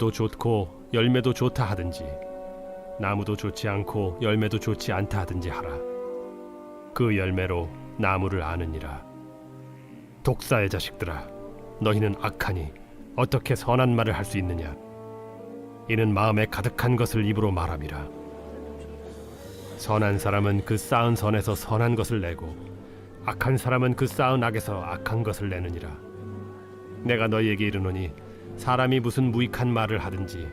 나무도 좋고 열매도 좋다 하든지 나무도 좋지 않고 열매도 좋지 않다 하든지 하라. 그 열매로 나무를 아느니라. 독사의 자식들아, 너희는 악하니 어떻게 선한 말을 할 수 있느냐? 이는 마음에 가득한 것을 입으로 말함이라. 선한 사람은 그 쌓은 선에서 선한 것을 내고 악한 사람은 그 쌓은 악에서 악한 것을 내느니라. 내가 너희에게 이르노니 사람이 무슨 무익한 말을 하든지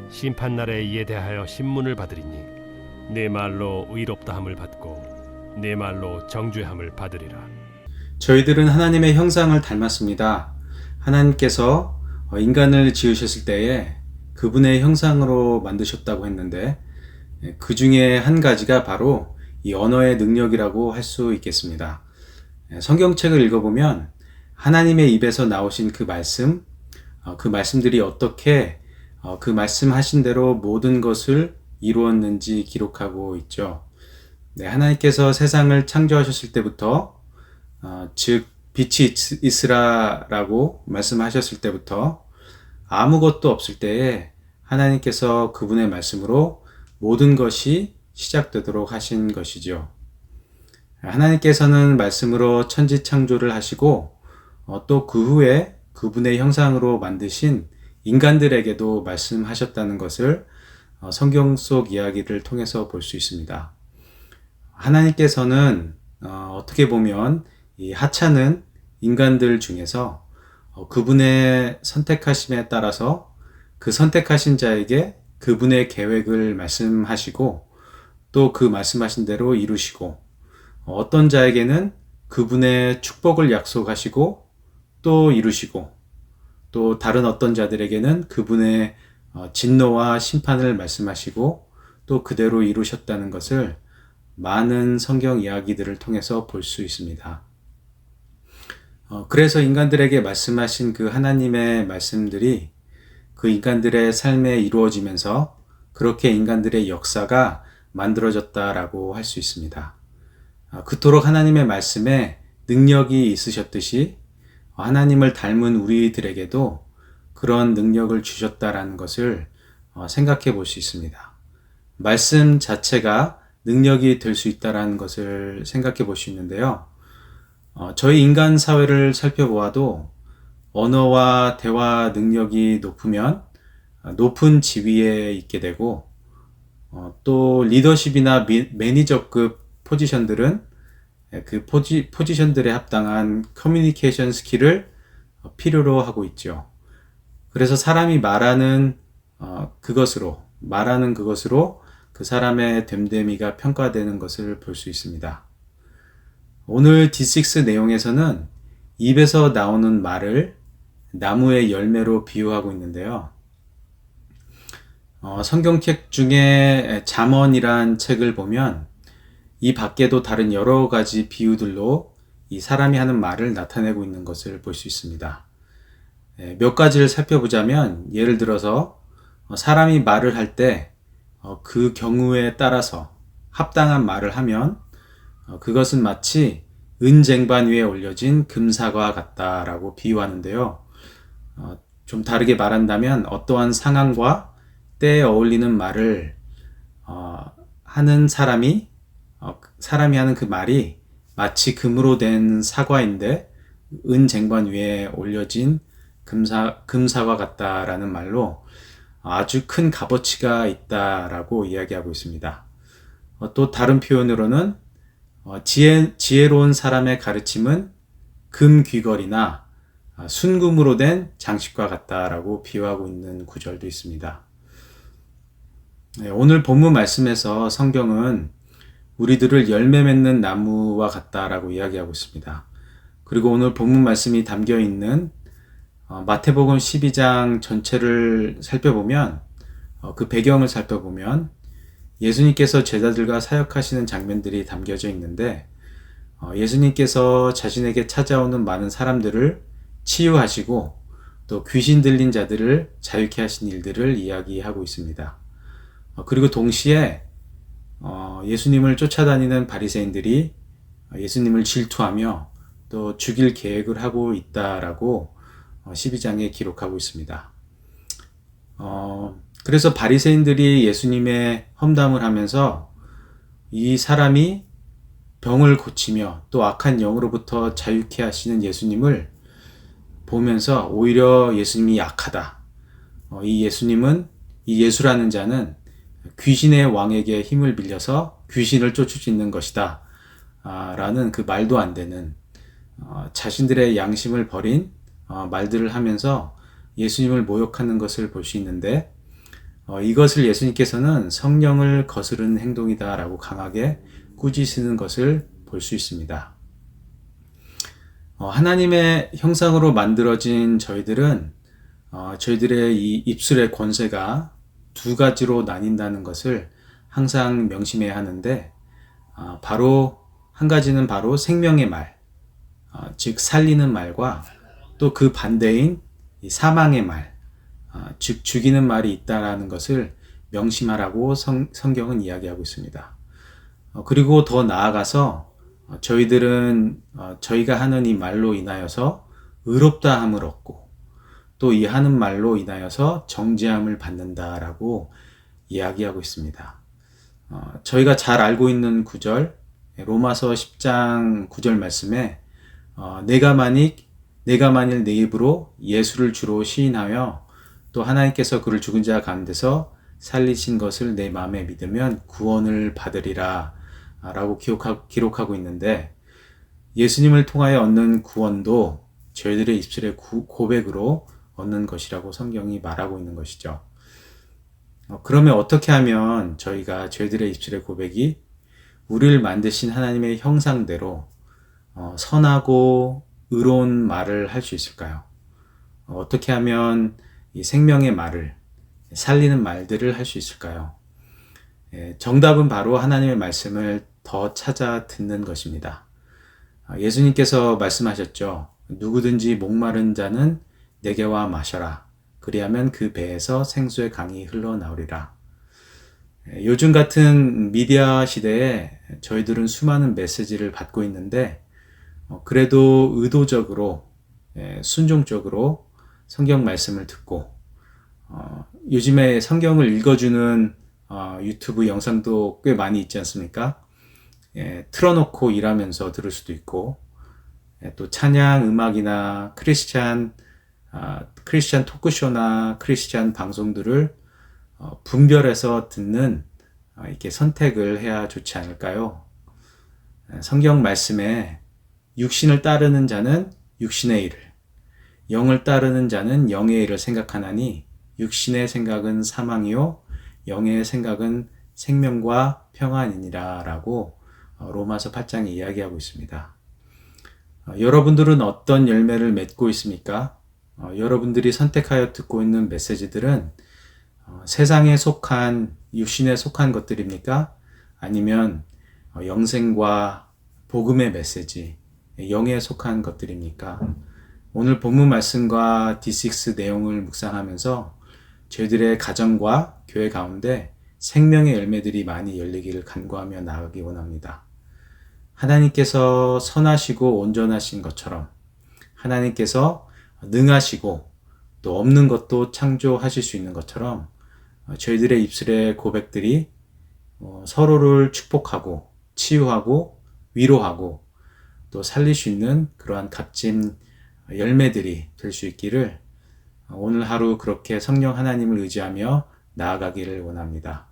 심판날에 이에 대하여 신문을 받으리니 네 말로 의롭다함을 받고 네 말로 정죄함을 받으리라. 저희들은 하나님의 형상을 닮았습니다. 하나님께서 인간을 지으셨을 때에 그분의 형상으로 만드셨다고 했는데 그 중에 한 가지가 바로 이 언어의 능력이라고 할 수 있겠습니다. 성경책을 읽어보면 하나님의 입에서 나오신 그 말씀들이 어떻게 그 말씀하신 대로 모든 것을 이루었는지 기록하고 있죠. 네, 하나님께서 세상을 창조하셨을 때부터 즉 빛이 있으라라고 말씀하셨을 때부터 아무것도 없을 때에 하나님께서 그분의 말씀으로 모든 것이 시작되도록 하신 것이죠. 하나님께서는 말씀으로 천지 창조를 하시고 또 그 후에 그분의 형상으로 만드신 인간들에게도 말씀하셨다는 것을 성경 속 이야기를 통해서 볼 수 있습니다. 하나님께서는 어떻게 보면 이 하찮은 인간들 중에서 그분의 선택하심에 따라서 그 선택하신 자에게 그분의 계획을 말씀하시고 또 그 말씀하신 대로 이루시고 어떤 자에게는 그분의 축복을 약속하시고 또 이루시고 또 다른 어떤 자들에게는 그분의 진노와 심판을 말씀하시고 또 그대로 이루셨다는 것을 많은 성경 이야기들을 통해서 볼 수 있습니다. 그래서 인간들에게 말씀하신 그 하나님의 말씀들이 그 인간들의 삶에 이루어지면서 그렇게 인간들의 역사가 만들어졌다라고 할 수 있습니다. 그토록 하나님의 말씀에 능력이 있으셨듯이 하나님을 닮은 우리들에게도 그런 능력을 주셨다라는 것을 생각해 볼 수 있습니다. 말씀 자체가 능력이 될 수 있다라는 것을 생각해 볼 수 있는데요. 저희 인간 사회를 살펴보아도 언어와 대화 능력이 높으면 높은 지위에 있게 되고 또 리더십이나 매니저급 포지션들은 그 포지션들에 합당한 커뮤니케이션 스킬을 필요로 하고 있죠. 그래서 사람이 말하는 그것으로 그 사람의 됨됨이가 평가되는 것을 볼 수 있습니다. 오늘 D6 내용에서는 입에서 나오는 말을 나무의 열매로 비유하고 있는데요. 성경책 중에 잠언이란 책을 보면 이 밖에도 다른 여러 가지 비유들로 이 사람이 하는 말을 나타내고 있는 것을 볼 수 있습니다. 몇 가지를 살펴보자면 예를 들어서 사람이 말을 할 때 그 경우에 따라서 합당한 말을 하면 그것은 마치 은쟁반 위에 올려진 금사과 같다라고 비유하는데요. 좀 다르게 말한다면 어떠한 상황과 때에 어울리는 말을 하는 사람이 하는 그 말이 마치 금으로 된 사과인데 은쟁반 위에 올려진 금사과 같다라는 말로 아주 큰 값어치가 있다라고 이야기하고 있습니다. 또 다른 표현으로는 지혜로운 사람의 가르침은 금 귀걸이나 순금으로 된 장식과 같다라고 비유하고 있는 구절도 있습니다. 오늘 본문 말씀에서 성경은 우리들을 열매 맺는 나무와 같다라고 이야기하고 있습니다. 그리고 오늘 본문 말씀이 담겨 있는 마태복음 12장 전체를 살펴보면 그 배경을 살펴보면 예수님께서 제자들과 사역하시는 장면들이 담겨져 있는데 예수님께서 자신에게 찾아오는 많은 사람들을 치유하시고 또 귀신 들린 자들을 자유케 하신 일들을 이야기하고 있습니다. 그리고 동시에 예수님을 쫓아다니는 바리새인들이 예수님을 질투하며 또 죽일 계획을 하고 있다라고 12장에 기록하고 있습니다. 그래서 바리새인들이 예수님의 험담을 하면서 이 사람이 병을 고치며 또 악한 영으로부터 자유케 하시는 예수님을 보면서 오히려 예수님이 약하다. 이 예수님은, 이 예수라는 자는 귀신의 왕에게 힘을 빌려서 귀신을 쫓을 수 있는 것이다. 라는 그 말도 안 되는 자신들의 양심을 버린 말들을 하면서 예수님을 모욕하는 것을 볼 수 있는데, 이것을 예수님께서는 성령을 거스르는 행동이다 라고 강하게 꾸짖으시는 것을 볼 수 있습니다. 하나님의 형상으로 만들어진 저희들은 저희들의 이 입술의 권세가 두 가지로 나뉜다는 것을 항상 명심해야 하는데, 바로 한 가지는 바로 생명의 말, 즉 살리는 말과 또 그 반대인 이 사망의 말, 즉 죽이는 말이 있다라는 것을 명심하라고 성경은 이야기하고 있습니다. 그리고 더 나아가서 저희들은 저희가 하는 이 말로 인하여서 의롭다함을 얻고 또 이 하는 말로 인하여서 정죄함을 받는다라고 이야기하고 있습니다. 저희가 잘 알고 있는 구절, 로마서 10장 9절 말씀에 내가 만일 내 입으로 예수를 주로 시인하여 또 하나님께서 그를 죽은 자 가운데서 살리신 것을 내 마음에 믿으면 구원을 받으리라 라고 기록하고 있는데, 예수님을 통하여 얻는 구원도 저희들의 입술의 고백으로 얻는 것이라고 성경이 말하고 있는 것이죠. 그러면 어떻게 하면 저희들의 입술의 고백이 우리를 만드신 하나님의 형상대로 선하고 의로운 말을 할 수 있을까요? 어떻게 하면 이 생명의 말을, 살리는 말들을 할 수 있을까요? 정답은 바로 하나님의 말씀을 더 찾아 듣는 것입니다. 예수님께서 말씀하셨죠. 누구든지 목마른 자는 내게 와 마셔라. 그리하면 그 배에서 생수의 강이 흘러나오리라. 요즘 같은 미디어 시대에 저희들은 수많은 메시지를 받고 있는데, 그래도 의도적으로, 순종적으로 성경 말씀을 듣고, 요즘에 성경을 읽어주는 유튜브 영상도 꽤 많이 있지 않습니까? 틀어놓고 일하면서 들을 수도 있고, 또 찬양 음악이나 크리스찬 토크쇼나 크리스찬 방송들을 분별해서 듣는 이렇게 선택을 해야 좋지 않을까요? 성경 말씀에 육신을 따르는 자는 육신의 일을, 영을 따르는 자는 영의 일을 생각하나니 육신의 생각은 사망이요 영의 생각은 생명과 평안이니라 라고 로마서 8장에 이야기하고 있습니다. 여러분들은 어떤 열매를 맺고 있습니까? 여러분들이 선택하여 듣고 있는 메시지들은 세상에 속한, 육신에 속한 것들입니까? 아니면 영생과 복음의 메시지, 영에 속한 것들입니까? 오늘 본문 말씀과 D6 내용을 묵상하면서 저희들의 가정과 교회 가운데 생명의 열매들이 많이 열리기를 간구하며 나아가기 원합니다. 하나님께서 선하시고 온전하신 것처럼 하나님께서 능하시고 또 없는 것도 창조하실 수 있는 것처럼 저희들의 입술의 고백들이 서로를 축복하고 치유하고 위로하고 또 살릴 수 있는 그러한 값진 열매들이 될 수 있기를 오늘 하루 그렇게 성령 하나님을 의지하며 나아가기를 원합니다.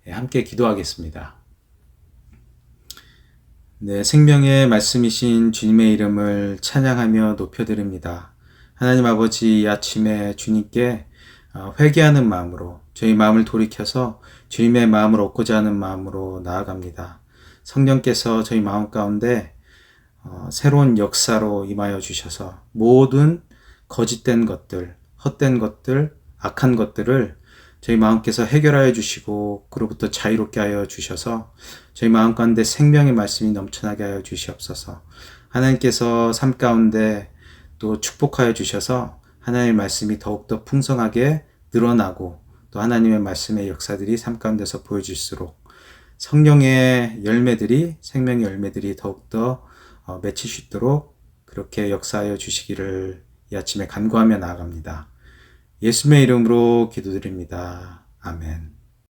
함께 기도하겠습니다. 네, 생명의 말씀이신 주님의 이름을 찬양하며 높여드립니다. 하나님 아버지, 이 아침에 주님께 회개하는 마음으로 저희 마음을 돌이켜서 주님의 마음을 얻고자 하는 마음으로 나아갑니다. 성령께서 저희 마음 가운데 새로운 역사로 임하여 주셔서 모든 거짓된 것들, 헛된 것들, 악한 것들을 저희 마음께서 해결하여 주시고 그로부터 자유롭게 하여 주셔서 저희 마음 가운데 생명의 말씀이 넘쳐나게 하여 주시옵소서. 하나님께서 삶 가운데 또 축복하여 주셔서 하나님의 말씀이 더욱더 풍성하게 늘어나고 또 하나님의 말씀의 역사들이 삶 가운데서 보여질수록 성령의 열매들이, 생명의 열매들이 더욱더 맺힐 수 있도록 그렇게 역사하여 주시기를 이 아침에 간구하며 나아갑니다. 예수님의 이름으로 기도드립니다. 아멘.